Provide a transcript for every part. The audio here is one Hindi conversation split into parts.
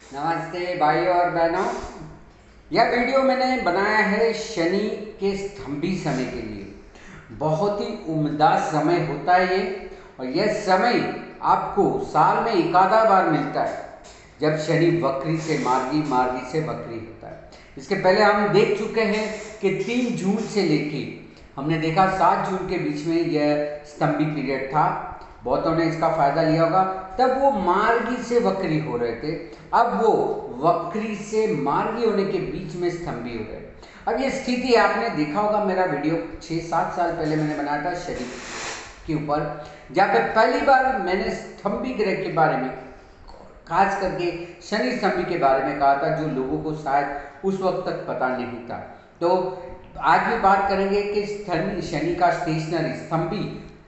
नमस्ते भाई और बहनों। यह वीडियो मैंने बनाया है शनि के स्तंभी समय के लिए। बहुत ही उम्दा समय होता है ये, और यह समय आपको साल में एक आधा बार मिलता है जब शनि वक्री से मार्गी, मार्गी से वक्री होता है। इसके पहले हम देख चुके हैं कि 3 जून से लेके हमने देखा 7 जून के बीच में यह स्तंभी पीरियड था। बहुतों ने इसका फायदा लिया होगा। तब वो मार्गी से वक्री हो रहे थे, अब वो वक्री से मार्गी होने के बीच में स्तंभी हो रहे। अब ये स्थिति आपने देखा होगा, मेरा वीडियो 6-7 साल पहले मैंने बनाया था शनि के ऊपर, जहाँ पे पहली बार मैंने स्तंभी ग्रह के बारे में, खास करके शनि स्तंभी के बारे में कहा था, जो लोगों को शायद उस वक्त तक पता नहीं था। तो आज भी बात करेंगे कि शनि का स्टेशनरी स्तंभी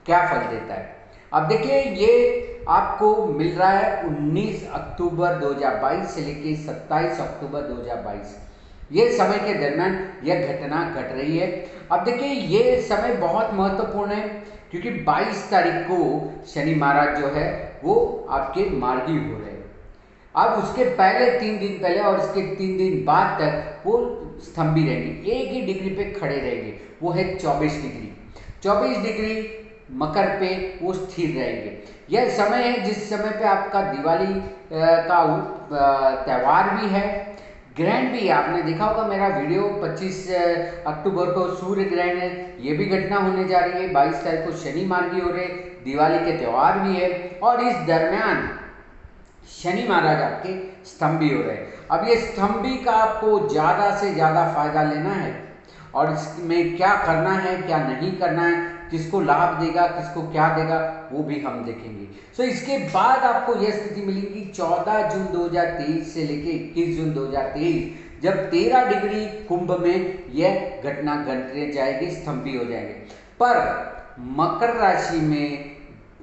क्या फल देता है। अब देखिए, ये आपको मिल रहा है 19 अक्टूबर 2022 से लेकर 27 अक्टूबर 2022। ये समय के दरमियान यह घटना घट रही है। अब देखिए, ये समय बहुत महत्वपूर्ण है क्योंकि 22 तारीख को शनि महाराज जो है वो आपके मार्गी हो रहे हैं। अब उसके पहले 3 दिन पहले और इसके 3 दिन बाद तक वो स्तंभी रहेंगे, एक ही डिग्री पे खड़े रहेंगे, वो है 24 डिग्री। 24 डिग्री मकर पे वो स्थिर रहेंगे। यह समय है जिस समय पे आपका दिवाली का त्यौहार भी है, ग्रहण भी है। आपने देखा होगा मेरा वीडियो, 25 अक्टूबर को सूर्य ग्रहण है, ये भी घटना होने जा रही है। 22 तारीख को शनि मार्गी हो रहे, दिवाली के त्यौहार भी है, और इस दरमियान शनि महाराज आपके स्तंभी हो रहे हैं। अब ये स्तंभी का आपको ज़्यादा से ज़्यादा फायदा लेना है, और इसमें क्या करना है क्या नहीं करना है, किसको लाभ देगा किसको क्या देगा, वो भी हम देखेंगे। सो इसके बाद आपको यह स्थिति मिलेगी 14 जून 2023 से लेके 21 जून 2023, जब 13 डिग्री कुंभ में यह घटना घटने जाएगी, स्तंभी हो जाएंगे। पर मकर राशि में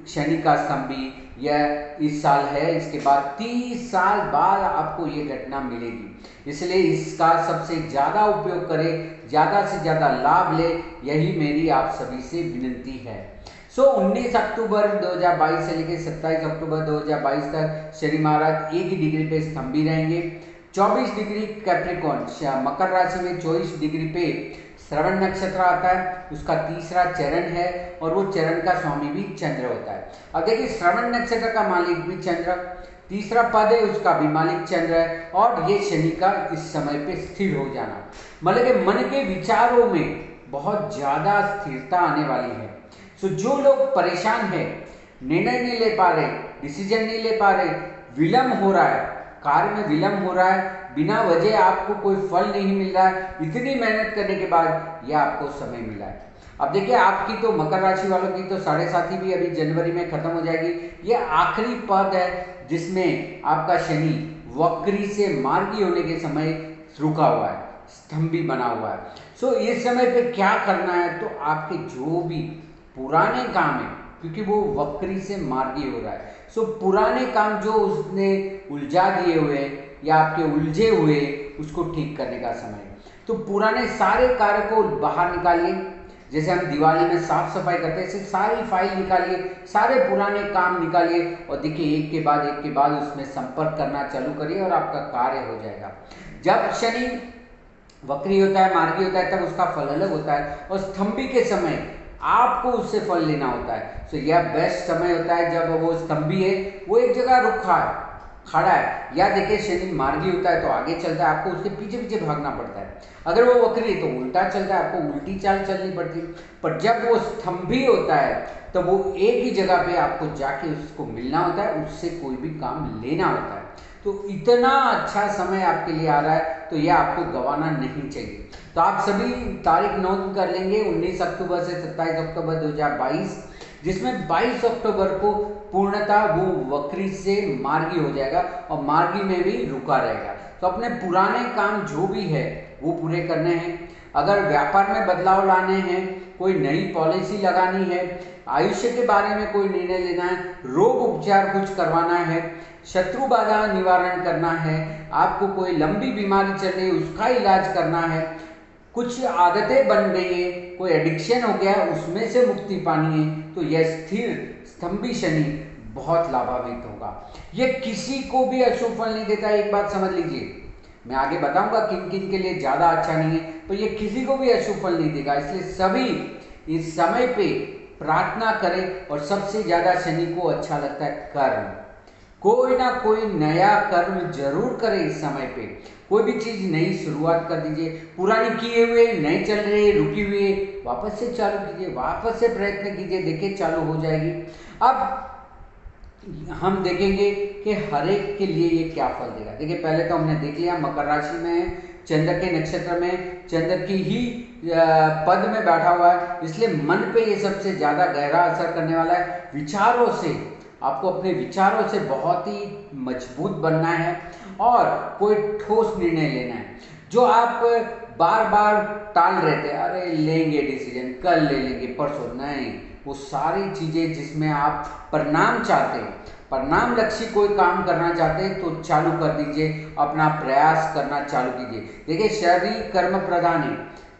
शनि का स्तंभी यह इस साल है, इसके बाद 30 साल बाद आपको ये घटना मिलेगी। इसलिए इसका सबसे ज़्यादा उपयोग करें, ज़्यादा से ज़्यादा लाभ ले, यही मेरी आप सभी से विनती है। 19 अक्टूबर 2022 से लेकर 27 अक्टूबर 2022 तक शनि महाराज एक ही डिग्री पे स्तंभी रहेंगे। 24 डिग्री कैप्रिकॉर्न मकर राशि में 24 डिग्री पे श्रवण नक्षत्र आता है, उसका तीसरा चरण है, और वो चरण का स्वामी भी चंद्र होता है। अब देखिए, श्रवण नक्षत्र का मालिक भी चंद्र, तीसरा पद है उसका भी मालिक चंद्र है, और ये शनि का इस समय पे स्थिर हो जाना, मतलब कि मन के विचारों में बहुत ज्यादा स्थिरता आने वाली है। सो जो लोग परेशान है, निर्णय नहीं ले पा रहे, डिसीजन नहीं ले पा रहे, विलंब हो रहा है, कार्य में विलंब हो रहा है, बिना वजह आपको कोई फल नहीं मिल रहा है, इतनी मेहनत करने के बाद यह आपको समय मिला है। अब देखिए, आपकी तो मकर राशि वालों की तो 7.5 भी अभी जनवरी में खत्म हो जाएगी। यह आखिरी पद है जिसमें आपका शनि वक्री से मार्गी होने के समय रुका हुआ है, स्तंभी बना हुआ है। सो इस समय पे क्या करना है, तो आपके जो भी पुराने काम है, क्योंकि वो वक्री से मार्गी हो रहा है, सो पुराने काम जो उसने उलझा दिए हुए या आपके उलझे हुए, उसको ठीक करने का समय है। तो पुराने सारे कार्य को बाहर निकालिए, जैसे हम दिवाली में साफ सफाई करते हैं, सारी फाइल निकालिए, सारे पुराने काम निकालिए, और देखिए एक के बाद उसमें संपर्क करना चालू करिए और आपका कार्य हो जाएगा। जब शनि वक्री होता है, मार्गी होता है, तब उसका फल अलग होता है, और स्तंभी के समय आपको उससे फल लेना होता है। सो यह बेस्ट समय होता है जब वो स्तंभी है, वो एक जगह रुका है, खड़ा है, या देखिए शनि मार्गी होता है तो आगे चलता है, आपको उसके पीछे पीछे भागना पड़ता है। अगर वो वक्री है तो उल्टा चलता है, आपको उल्टी चाल चलनी पड़ती है। पर जब वो स्तंभी होता है तो वो एक ही जगह पे आपको जाके उसको मिलना होता है, उससे कोई भी काम लेना होता है। तो इतना अच्छा समय आपके लिए आ रहा है, तो यह आपको गंवाना नहीं चाहिए। तो आप सभी तारीख नोट कर लेंगे, 19 अक्टूबर से 27 अक्टूबर 2022, जिसमें 22 अक्टूबर को पूर्णतः वो वक्री से मार्गी हो जाएगा और मार्गी में भी रुका रहेगा। तो अपने पुराने काम जो भी है वो पूरे करने हैं। अगर व्यापार में बदलाव लाने हैं, कोई नई पॉलिसी लगानी है, आयुष्य के बारे में कोई निर्णय लेना है, रोग उपचार कुछ करवाना है, शत्रु बाधा निवारण करना है, आपको कोई लंबी बीमारी चल रही है उसका इलाज करना है, कुछ आदतें बन गई है, कोई एडिक्शन हो गया है उसमें से मुक्ति पानी है, तो यह स्थिर स्तंभी शनि बहुत लाभान्वित होगा। ये किसी को भी अशुभ फल नहीं देता, एक बात समझ लीजिए। मैं आगे बताऊंगा किन किन के लिए ज़्यादा अच्छा नहीं है, तो ये किसी को भी अशुभ फल नहीं देगा। इसलिए सभी इस समय पे प्रार्थना करें। और सबसे ज़्यादा शनि को अच्छा लगता है कर्म, कोई ना कोई नया कर्म जरूर करें इस समय पे। कोई भी चीज़ नई शुरुआत कर दीजिए, पुरानी किए हुए नहीं चल रहे रुकी हुई वापस से चालू कीजिए, वापस से प्रयत्न कीजिए, देखिए चालू हो जाएगी। अब हम देखेंगे कि हर एक के लिए ये क्या फल देगा। देखिए पहले तो हमने देख लिया मकर राशि में है, चंद्र के नक्षत्र में, चंद्र की ही पद में बैठा हुआ है, इसलिए मन पे ये सबसे ज़्यादा गहरा असर करने वाला है। विचारों से आपको अपने विचारों से बहुत ही मजबूत बनना है और कोई ठोस निर्णय लेना है। जो आप बार बार टाल रहे थे, अरे लेंगे डिसीजन, कल ले लेंगे, परसों नहीं, वो सारी चीज़ें जिसमें आप परिणाम चाहते हैं, परिणाम लक्ष्य कोई काम करना चाहते हैं तो चालू कर दीजिए, अपना प्रयास करना चालू कीजिए। देखिए शरीर कर्म प्रधान है,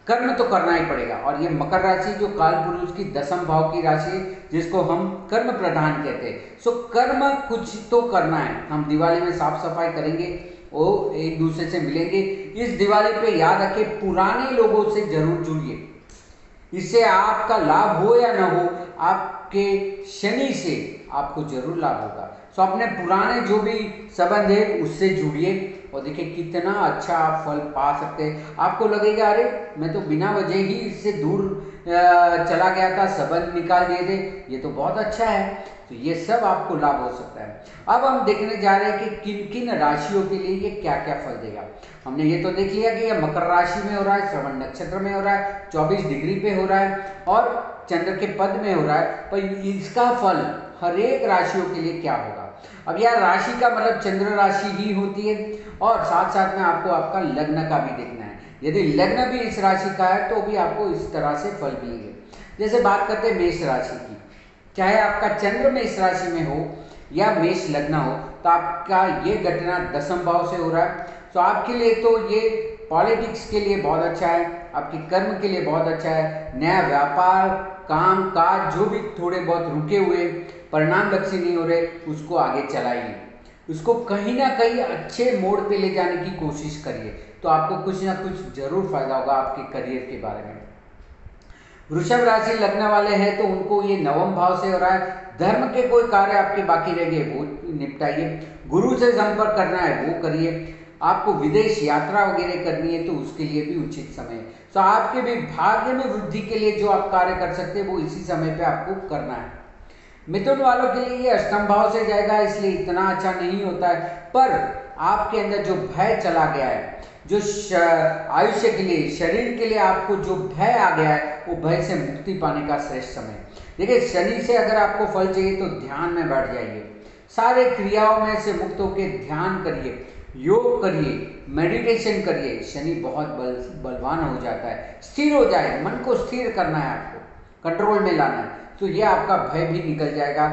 कर्म तो करना ही पड़ेगा। और ये मकर राशि जो काल पुरुष की दसम भाव की राशि है, जिसको हम कर्म प्रधान कहते हैं। सो कर्म कुछ तो करना है। हम दिवाली में साफ सफाई करेंगे, वो एक दूसरे से मिलेंगे। इस दिवाली पे याद रखें पुराने लोगों से जरूर जुड़िए, इससे आपका लाभ हो या ना हो, आपके शनि से आपको जरूर लाभ होगा। सो अपने पुराने जो भी संबंध है उससे जुड़िए और देखिए कितना अच्छा आप फल पा सकते हैं। आपको लगेगा अरे मैं तो बिना वजह ही इससे दूर चला गया था, संबंध निकाल दिए थे, ये तो बहुत अच्छा है। तो ये सब आपको लाभ हो सकता है। अब हम देखने जा रहे हैं कि किन किन राशियों के लिए ये क्या क्या फल देगा। हमने ये तो देख लिया कि ये मकर राशि में हो रहा है, श्रवण नक्षत्र में हो रहा है, 24 डिग्री पे हो रहा है और चंद्र के पद में हो रहा है। पर इसका फल हर एक राशियों के लिए क्या होगा। अब यार राशि का मतलब चंद्र राशि ही होती है और साथ साथ में आपको आपका लग्न का भी देखना है। यदि लग्न भी इस राशि का है तो भी आपको इस तरह से फल मिलेंगे। जैसे बात करते हैं मेष राशि की, चाहे आपका चंद्र मेष राशि में हो या मेष लग्न हो, तो आपका ये घटना दसम भाव से हो रहा है। तो आपके लिए तो ये पॉलिटिक्स के लिए बहुत अच्छा है, आपके कर्म के लिए बहुत अच्छा है। नया व्यापार, काम काज जो भी थोड़े बहुत रुके हुए परिणाम लक्ष्य नहीं हो रहे, उसको आगे चलाइए, उसको कहीं ना कहीं अच्छे मोड़ पे ले जाने की कोशिश करिए, तो आपको कुछ ना कुछ जरूर फायदा होगा आपके करियर के बारे में। वृषभ राशि लगने वाले हैं तो उनको ये नवम भाव से हो रहा है। धर्म के कोई कार्य आपके बाकी रह गए वो निपटाइए, गुरु से संपर्क करना है वो करिए, आपको विदेश यात्रा वगैरह करनी है तो उसके लिए भी उचित समय है। तो आपके भी भाग्य में वृद्धि के लिए जो आप कार्य कर सकते हैं वो इसी समय पे आपको करना है। मिथुन वालों के लिए ये अष्टम भाव से जाएगा, इसलिए इतना अच्छा नहीं होता है, पर आपके अंदर जो भय चला गया है, जो आयुष्य के लिए, शरीर के लिए आपको जो भय आ गया है, वो भय से मुक्ति पाने का श्रेष्ठ समय। देखिए शनि से अगर आपको फल चाहिए तो ध्यान में बैठ जाइए, सारे क्रियाओं में से मुक्त होकर ध्यान करिए, योग करिए, मेडिटेशन करिए, शनि बहुत बलवान हो जाता है, स्थिर हो जाए। मन को स्थिर करना है, आपको कंट्रोल में लाना है, तो ये आपका भय भी निकल जाएगा।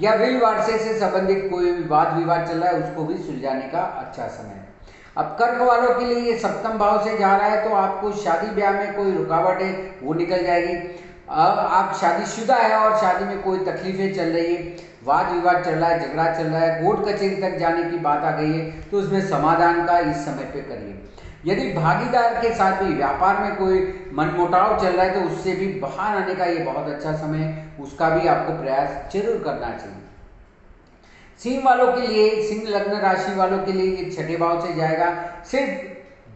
या विल वारसे से संबंधित कोई वाद विवाद चल रहा है उसको भी सुलझाने का अच्छा समय है। अब कर्क वालों के लिए ये सप्तम भाव से जा रहा है, तो आपको शादी ब्याह में कोई रुकावट है वो निकल जाएगी। अब आप शादीशुदा है और शादी में कोई तकलीफें चल रही है, वाद विवाद चल रहा है, झगड़ा चल रहा है, कोर्ट कचहरी तक जाने की बात आ गई है, तो उसमें समाधान का इस समय पे करिए। यदि भागीदार के साथ भी व्यापार में कोई मनमुटाव चल रहा है तो उससे भी बाहर आने का ये बहुत अच्छा समय है, उसका भी आपको प्रयास जरूर करना चाहिए। सिंह वालों के लिए, सिंह लग्न राशि वालों के लिए ये छठे भाव से जाएगा, सिर्फ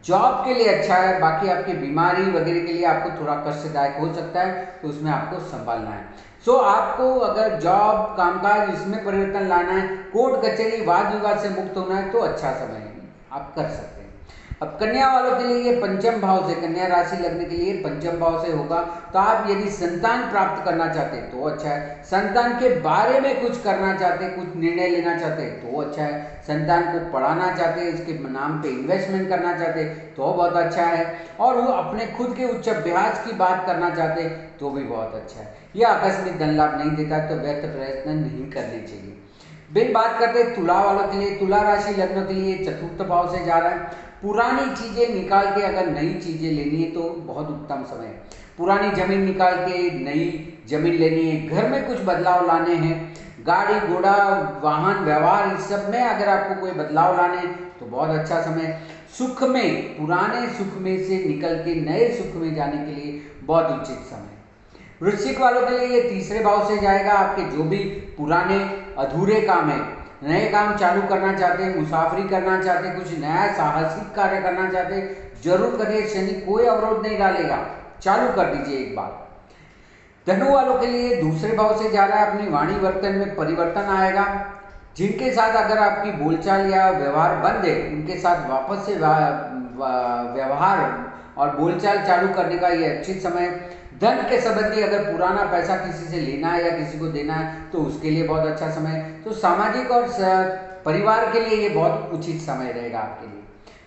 जॉब के लिए अच्छा है, बाकी आपकी बीमारी वगैरह के लिए आपको थोड़ा कष्टदायक हो सकता है, तो उसमें आपको संभालना है। सो आपको अगर जॉब कामकाज इसमें परिवर्तन लाना है, कोर्ट कचहरी वाद विवाद से मुक्त होना है, तो अच्छा समय है, आप कर सकते हैं। अब कन्या वालों के लिए ये पंचम भाव से, कन्या राशि लगने के लिए पंचम भाव से होगा, तो आप यदि संतान प्राप्त करना चाहते हैं तो अच्छा है, संतान के बारे में कुछ करना चाहते हैं, कुछ निर्णय लेना चाहते हैं तो अच्छा है, संतान को पढ़ाना चाहते हैं, इसके नाम पे इन्वेस्टमेंट करना चाहते हैं तो बहुत अच्छा है, और वो अपने खुद के उच्च अभ्यास की बात करना चाहते हैं तो भी बहुत अच्छा है। यह आकस्मिक धन लाभ नहीं देता तो व्यर्थ प्रयत्न नहीं करने चाहिए। बिल बात करते हैं तुला वालों के लिए, तुला राशि लग्न के लिए चतुर्थ भाव से जा रहा है। पुरानी चीज़ें निकाल के अगर नई चीज़ें लेनी है तो बहुत उत्तम समय है। पुरानी जमीन निकाल के नई जमीन लेनी है, घर में कुछ बदलाव लाने हैं, गाड़ी घोड़ा वाहन व्यवहार इस सब में अगर आपको कोई बदलाव लाने तो बहुत अच्छा समय। सुख में, पुराने सुख में से निकल के नए सुख में जाने के लिए बहुत उचित समय। वृश्चिक वालों के लिए ये तीसरे भाव से जाएगा। आपके जो भी पुराने अधूरे काम है, नए काम चालू करना चाहते हैं, मुसाफरी करना चाहते हैं, कुछ नया साहसिक कार्य करना चाहते हैं, जरूर करिए। शनि कोई अवरोध नहीं डालेगा, चालू कर दीजिए एक बार। धनु वालों के लिए दूसरे भाव से जा रहा है, अपनी वाणी वर्तन में परिवर्तन आएगा। जिनके साथ अगर आपकी बोलचाल या व्यवहार बंद है, उनके साथ वापस से व्यवहार और बोलचाल चालू करने का ये अच्छी समय। धन के संबंधी अगर पुराना पैसा किसी से लेना है या किसी को देना है तो उसके लिए बहुत अच्छा समय। तो सामाजिक और परिवार के लिए ये बहुत उचित समय रहेगा आपके लिए।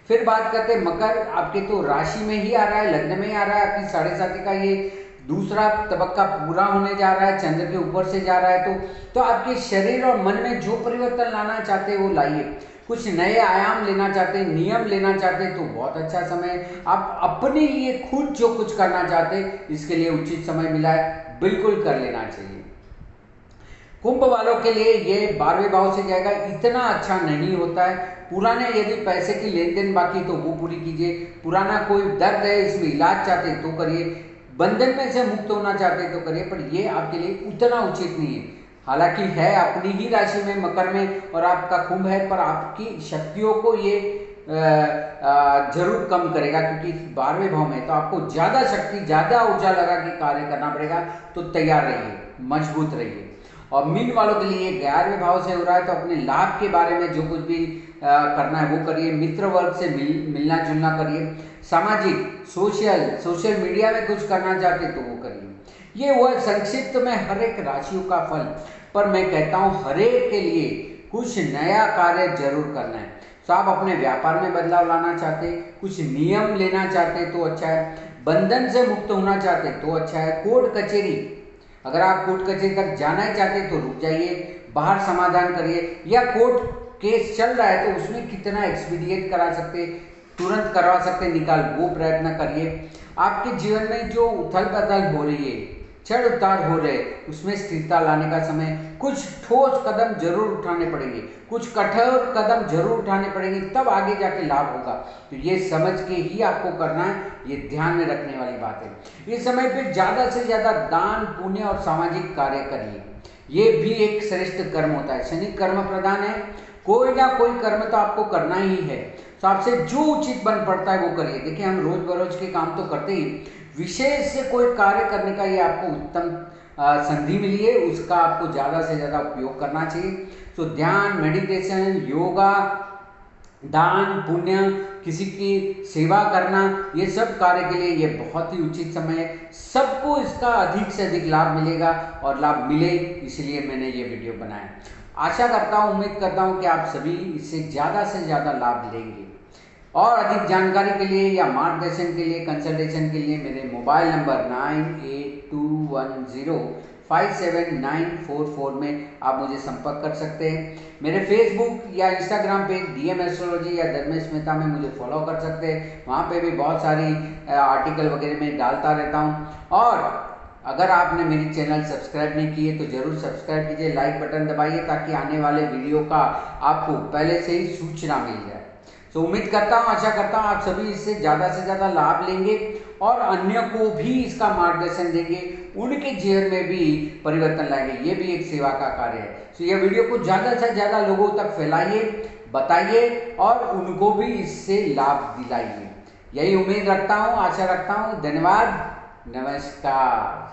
फिर बात करते हैं मकर। आपके तो राशि में ही आ रहा है, लग्न में ही आ रहा है। आपकी 7.5 का ये दूसरा तबक्का पूरा होने जा रहा है, चंद्र के ऊपर से जा रहा है। तो आपके शरीर और मन में जो परिवर्तन लाना चाहते हैं वो लाइए। कुछ नए आयाम लेना चाहते हैं, नियम लेना चाहते हैं तो बहुत अच्छा समय। आप अपने लिए खुद जो कुछ करना चाहते हैं इसके लिए उचित समय मिला है, बिल्कुल कर लेना चाहिए। कुंभ वालों के लिए ये 12वें भाव से जाएगा, इतना अच्छा नहीं होता है। पुराने यदि पैसे की लेन देन बाकी तो वो पूरी कीजिए। पुराना कोई दर्द है, इसमें इलाज चाहते हैं तो करिए। बंधन में से मुक्त होना चाहते हैं तो करिए, पर ये आपके लिए उतना उचित नहीं है। हालांकि है अपनी ही राशि में मकर में और आपका कुंभ है, पर आपकी शक्तियों को ये जरूर कम करेगा, क्योंकि 12वें भाव में तो आपको ज़्यादा शक्ति, ज़्यादा ऊर्जा लगा के कार्य करना पड़ेगा। तो तैयार रहिए, मजबूत रहिए। और मीन वालों के लिए 11वें भाव से हो रहा है, तो अपने लाभ के बारे में जो कुछ भी करना है वो करिए। मित्र वर्ग से मिलना जुलना करिए। सामाजिक, सोशल मीडिया में कुछ करना चाहते तो वो करिए। ये हुआ संक्षिप्त में हर एक राशियों का फल, पर मैं कहता हूँ हर एक के लिए कुछ नया कार्य जरूर करना है। तो आप अपने व्यापार में बदलाव लाना चाहते, कुछ नियम लेना चाहते तो अच्छा है। बंधन से मुक्त होना चाहते तो अच्छा है। कोर्ट कचहरी, अगर आप कोर्ट कचहरी तक जाना ही चाहते तो रुक जाइए, बाहर समाधान करिए। या कोर्ट केस चल रहा है तो उसमें कितना एक्सपीडिएट करा सकते, तुरंत करवा सकते निकाल, वो प्रयत्न करिए। आपके जीवन में जो उथल पुथल हो रही है, चढ़ उतार हो रहे, उसमें स्थिरता लाने का समय। कुछ ठोस कदम जरूर उठाने पड़ेंगे, कुछ कठोर कदम जरूर उठाने पड़ेंगे, तब आगे जाके लाभ होगा। तो ये समझ के ही आपको करना है, ये ध्यान में रखने वाली बात है। इस समय पे ज़्यादा से ज़्यादा दान पुण्य और सामाजिक कार्य करिए, ये भी एक श्रेष्ठ कर्म होता है। शनि कर्म प्रधान है, कोई ना कोई कर्म तो आपको करना ही है। तो आपसे जो उचित बन पड़ता है वो करिए। देखिए हम रोज बरोज के काम तो करते ही, विशेष से कोई कार्य करने का ये आपको उत्तम संधि मिली है, उसका आपको ज़्यादा से ज़्यादा उपयोग करना चाहिए। तो ध्यान, मेडिटेशन, योगा, दान पुण्य, किसी की सेवा करना, ये सब कार्य के लिए ये बहुत ही उचित समय है। सबको इसका अधिक से अधिक लाभ मिलेगा और लाभ मिले, इसलिए मैंने ये वीडियो बनाया। आशा करता हूँ, उम्मीद करता हूँ कि आप सभी इससे ज़्यादा से ज़्यादा लाभ लेंगे। और अधिक जानकारी के लिए या मार्गदर्शन के लिए, कंसल्टेशन के लिए मेरे मोबाइल नंबर 9821057944 में आप मुझे संपर्क कर सकते हैं। मेरे फेसबुक या इंस्टाग्राम पे DM एस्ट्रोलॉजी या धर्मेश मेहता में मुझे फॉलो कर सकते हैं। वहाँ पे भी बहुत सारी आर्टिकल वगैरह में डालता रहता हूँ। और अगर आपने मेरी चैनल सब्सक्राइब नहीं की है तो जरूर सब्सक्राइब कीजिए, लाइक बटन दबाइए, ताकि आने वाले वीडियो का आपको पहले से ही सूचना मिल जाए। तो उम्मीद करता हूँ, आशा करता हूँ आप सभी इससे ज़्यादा से ज़्यादा लाभ लेंगे और अन्य को भी इसका मार्गदर्शन देंगे, उनके जीवन में भी परिवर्तन लाएंगे। ये भी एक सेवा का कार्य है। तो यह वीडियो को ज़्यादा से ज़्यादा लोगों तक फैलाइए, बताइए और उनको भी इससे लाभ दिलाइए। यही उम्मीद रखता हूँ, आशा रखता हूँ। धन्यवाद, नमस्कार।